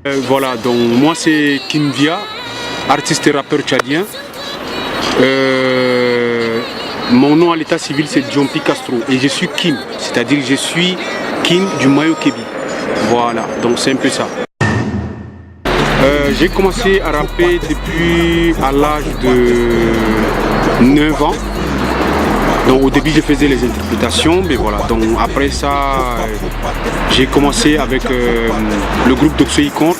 Voilà, donc moi c'est Kimvia, artiste et rappeur tchadien. Mon nom à l'état civil c'est Djompi Castro et je suis Kim, c'est-à-dire je suis Kim du Mayo Kébi. Voilà, donc c'est un peu ça. J'ai commencé à rapper depuis à l'âge de 9 ans. Donc au début je faisais les interprétations, mais voilà, donc après ça j'ai commencé avec le groupe d'Oxoïcon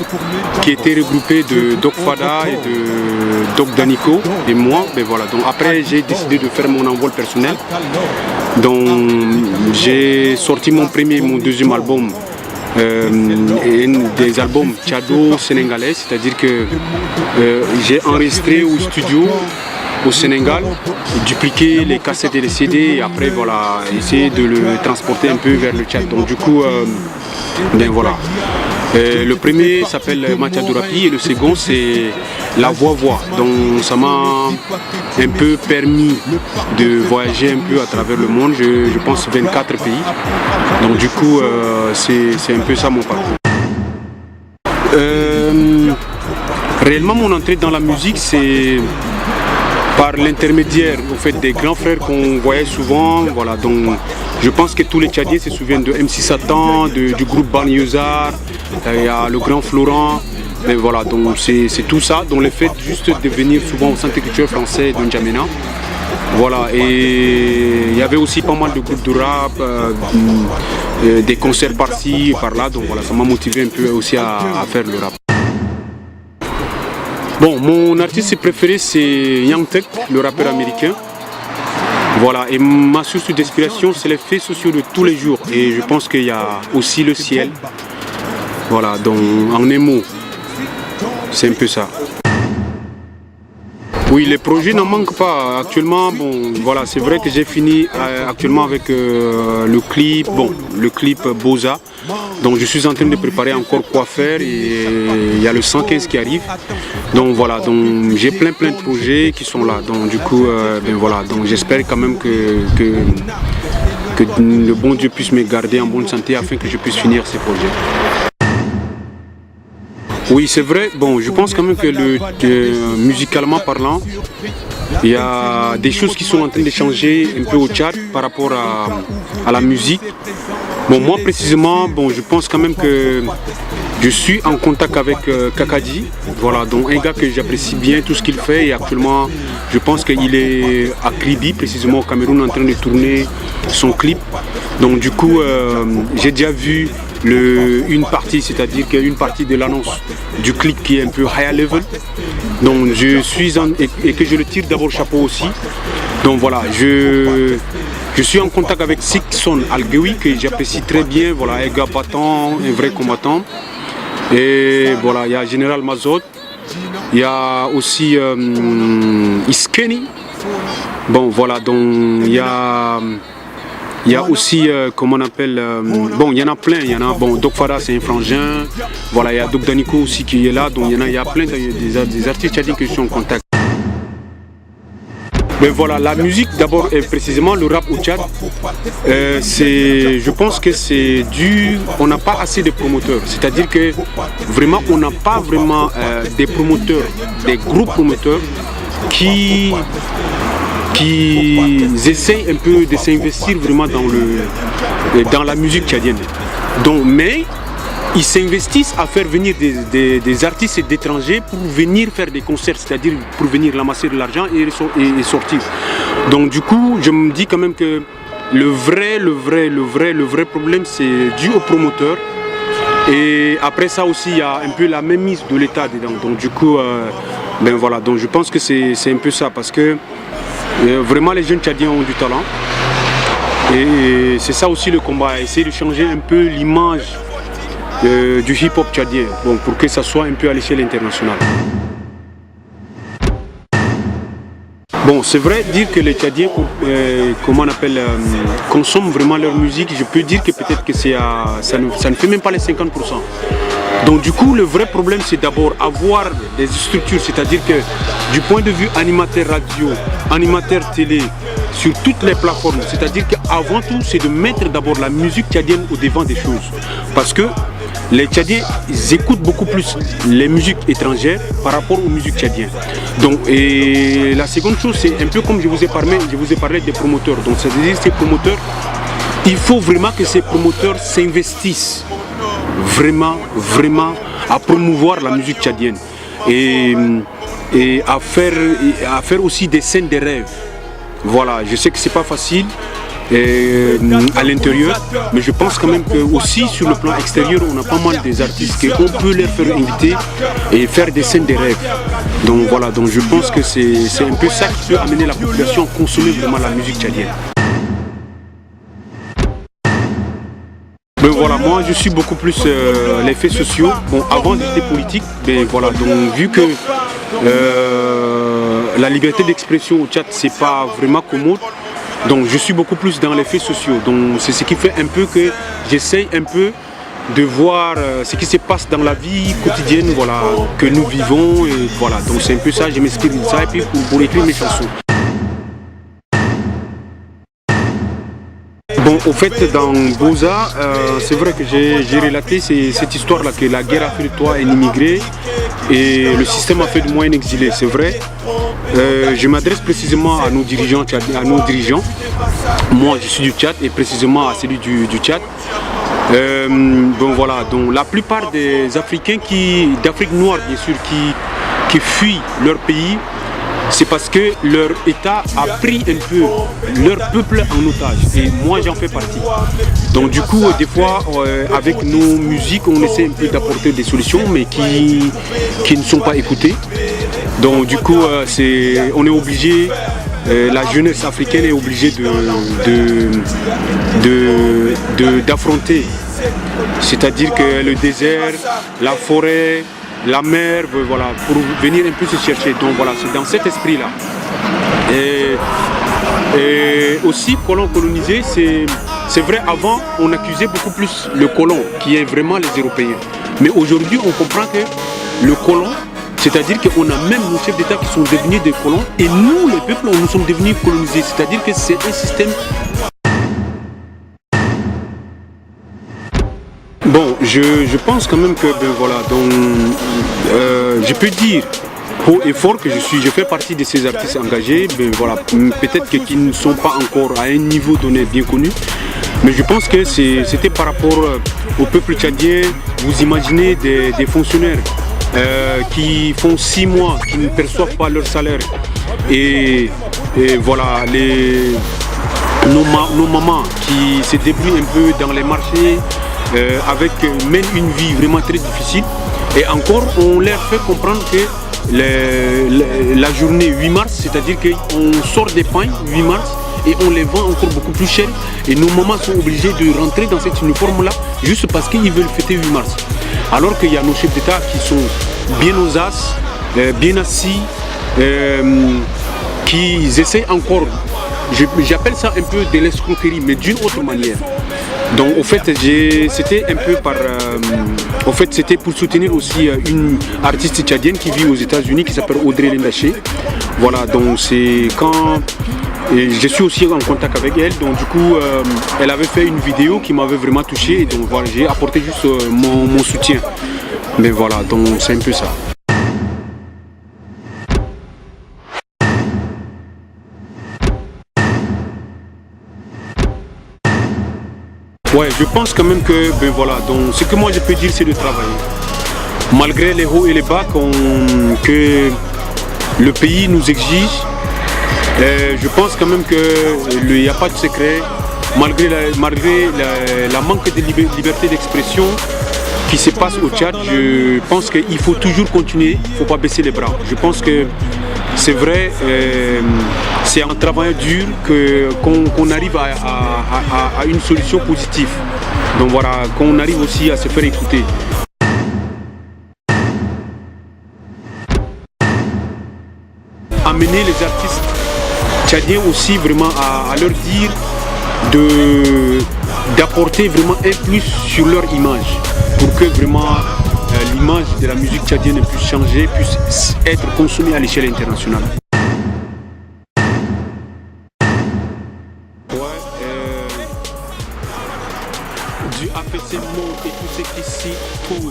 qui était regroupé de Doc Fada et de Doc Danico et moi, mais voilà, donc après j'ai décidé de faire mon envol personnel. Donc j'ai sorti mon deuxième album, des albums tchado-sénégalais, c'est-à-dire que j'ai enregistré au studio au Sénégal, dupliquer les cassettes et les CD et après voilà, essayer de le transporter un peu vers le Tchad. Donc du coup, ben voilà. Le premier s'appelle Matchadourapi et le second c'est La Voix-Voix. Donc ça m'a un peu permis de voyager un peu à travers le monde, je pense 24 pays. Donc du coup, c'est un peu ça mon parcours. Réellement mon entrée dans la musique c'est par l'intermédiaire au fait des grands frères qu'on voyait souvent, voilà, donc je pense que tous les Tchadiens se souviennent de MC Satan, du groupe Banlieusard, il y a le grand Florent, mais voilà, donc c'est tout ça, donc le fait juste de venir souvent au Centre culturel français de N'Djamena, voilà, et il y avait aussi pas mal de groupes de rap, des concerts par-ci, par-là, donc voilà, ça m'a motivé un peu aussi à faire le rap. Bon, mon artiste préféré c'est Young Thug, le rappeur américain. Voilà, et ma source d'inspiration c'est les faits sociaux de tous les jours. Et je pense qu'il y a aussi le ciel. Voilà, donc en un mot, c'est un peu ça. Oui, les projets n'en manquent pas. Actuellement, bon, voilà, c'est vrai que j'ai fini actuellement avec le clip Boza. Donc je suis en train de préparer encore quoi faire et il y a le 115 qui arrive. Donc voilà, donc j'ai plein de projets qui sont là. Donc du coup, ben voilà, donc j'espère quand même que le bon Dieu puisse me garder en bonne santé afin que je puisse finir ces projets. Oui, c'est vrai. Bon, je pense quand même que musicalement parlant, il y a des choses qui sont en train de changer un peu au Tchad par rapport à la musique. Bon, moi précisément, bon, je pense quand même que je suis en contact avec Kakadi, voilà, donc un gars que j'apprécie bien tout ce qu'il fait et actuellement, je pense qu'il est à Kribi, précisément au Cameroun, en train de tourner son clip. Donc du coup, j'ai déjà vu une partie, c'est-à-dire qu'une partie de l'annonce du clip qui est un peu high level. Donc je suis et que je le tire d'abord chapeau aussi. Donc voilà, je suis en contact avec Sikson Algewi que j'apprécie très bien, voilà, un gars battant, un vrai combattant. Et voilà, il y a Général Mazot, il y a aussi Iskeni. Bon voilà, donc il y a aussi, comment on appelle, bon il y en a plein, il y en a, bon Doc Fada c'est un frangin, voilà, il y a Doc Danico aussi qui est là, donc il y a plein des artistes tchadiens que je suis en contact. Mais voilà, la musique d'abord et précisément le rap au Tchad, je pense que c'est dû, on n'a pas assez de promoteurs, c'est-à-dire que vraiment on n'a pas vraiment des promoteurs, des gros promoteurs qui essayent un peu de s'investir vraiment dans la musique tchadienne. Donc, mais ils s'investissent à faire venir des artistes d'étrangers pour venir faire des concerts, c'est-à-dire pour venir ramasser de l'argent et sortir. Donc du coup, je me dis quand même que le vrai problème, c'est dû aux promoteurs. Et après ça aussi, il y a un peu la même mise de l'État dedans. Donc du coup, ben voilà, donc je pense que c'est un peu ça, parce que vraiment les jeunes Tchadiens ont du talent. Et c'est ça aussi le combat, essayer de changer un peu l'image du hip-hop tchadien, bon, pour que ça soit un peu à l'échelle internationale. Bon, c'est vrai dire que les Tchadiens, comment on appelle, consomment vraiment leur musique. Je peux dire que peut-être que ça ne fait même pas les 50%. Donc du coup, le vrai problème, c'est d'abord avoir des structures, c'est-à-dire que du point de vue animateur radio, animateur télé, sur toutes les plateformes, c'est-à-dire qu'avant tout, c'est de mettre d'abord la musique tchadienne au devant des choses. Parce que les Tchadiens ils écoutent beaucoup plus les musiques étrangères par rapport aux musiques tchadiennes. Donc, et la seconde chose, c'est un peu comme je vous ai parlé des promoteurs. Donc, c'est-à-dire ces promoteurs, il faut vraiment que ces promoteurs s'investissent vraiment à promouvoir la musique tchadienne et à faire aussi des scènes de rêve. Voilà, je sais que c'est pas facile à l'intérieur, mais je pense quand même que aussi sur le plan extérieur, on a pas mal des artistes qu'on peut leur faire inviter et faire des scènes de rêve. Donc voilà, donc je pense que c'est un peu ça qui peut amener la population à consommer vraiment la musique tchadienne. Ben voilà, moi je suis beaucoup plus les faits sociaux. Bon, avant j'étais politique, ben voilà, donc vu que la liberté d'expression au Tchad c'est pas vraiment commode, donc je suis beaucoup plus dans les faits sociaux. Donc c'est ce qui fait un peu que j'essaye un peu de voir ce qui se passe dans la vie quotidienne, voilà, que nous vivons, et voilà, donc c'est un peu ça, je m'inspire de ça et puis pour écrire mes chansons. Bon, au fait, dans Boza, c'est vrai que j'ai relaté cette histoire-là, que la guerre a fait de toi un immigré et le système a fait de moi un exilé, c'est vrai. Je m'adresse précisément à nos dirigeants. Moi, je suis du Tchad et précisément à celui du Tchad. Bon voilà, donc la plupart des Africains d'Afrique noire bien sûr, qui fuient leur pays, c'est parce que leur État a pris un peu leur peuple en otage et moi j'en fais partie. Donc du coup des fois avec nos musiques on essaie un peu d'apporter des solutions mais qui ne sont pas écoutées. Donc du coup on est obligé, la jeunesse africaine est obligée d'affronter. C'est-à-dire que le désert, la forêt, la mer, voilà, pour venir un peu se chercher. Donc voilà, c'est dans cet esprit-là. Et aussi, colon colonisé, c'est vrai, avant, on accusait beaucoup plus le colon, qui est vraiment les Européens. Mais aujourd'hui, on comprend que le colon, c'est-à-dire qu'on a même nos chefs d'État qui sont devenus des colons, et nous, les peuples, nous sommes devenus colonisés. C'est-à-dire que c'est un système... Bon, je pense quand même que, ben voilà, donc, je peux dire haut et fort que je fais partie de ces artistes engagés, ben voilà, peut-être qui ne sont pas encore à un niveau donné bien connu, mais je pense que c'était par rapport au peuple tchadien. Vous imaginez des fonctionnaires qui font 6 mois, qui ne perçoivent pas leur salaire, et voilà, nos mamans qui se débrouillent un peu dans les marchés, mènent une vie vraiment très difficile, et encore on leur fait comprendre que la journée 8 mars, c'est-à-dire qu'on sort des pains 8 mars et on les vend encore beaucoup plus cher, et nos mamans sont obligées de rentrer dans cette uniforme là juste parce qu'ils veulent fêter 8 mars, alors qu'il y a nos chefs d'État qui sont bien aux as, bien assis, qui essaient encore, j'appelle ça un peu de l'escroquerie mais d'une autre manière. Donc au fait c'était un peu c'était pour soutenir aussi une artiste tchadienne qui vit aux États-Unis qui s'appelle Audrey Lendaché. Voilà, donc c'est quand je suis aussi en contact avec elle, donc du coup elle avait fait une vidéo qui m'avait vraiment touché, et donc voilà, j'ai apporté juste mon soutien. Mais voilà, donc c'est un peu ça. Ouais, je pense quand même que, ben voilà, donc ce que moi je peux dire c'est de travailler. Malgré les hauts et les bas que le pays nous exige, je pense quand même qu'il n'y a pas de secret, malgré la manque de liberté d'expression qui se passe au Tchad. Je pense qu'il faut toujours continuer, il ne faut pas baisser les bras. Je pense que c'est vrai, c'est en travaillant dur qu'on arrive à une solution positive. Donc voilà, qu'on arrive aussi à se faire écouter. Amener les artistes tchadiens aussi vraiment à leur dire d'apporter vraiment un plus sur leur image, pour que vraiment l'image de la musique tchadienne puisse changer, puisse être consommée à l'échelle internationale. Du affaissement et tout ce qui s'y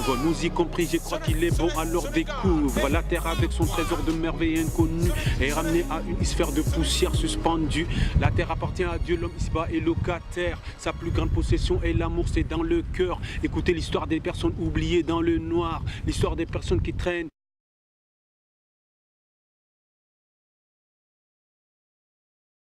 découvre, nous y compris, je crois qu'il est bon, alors découvre la terre avec son trésor de merveilles inconnues est ramenée à une sphère de poussière suspendue. La terre appartient à Dieu, l'homme ici-bas est locataire. Sa plus grande possession est l'amour, c'est dans le cœur. Écoutez l'histoire des personnes oubliées dans le noir, l'histoire des personnes qui traînent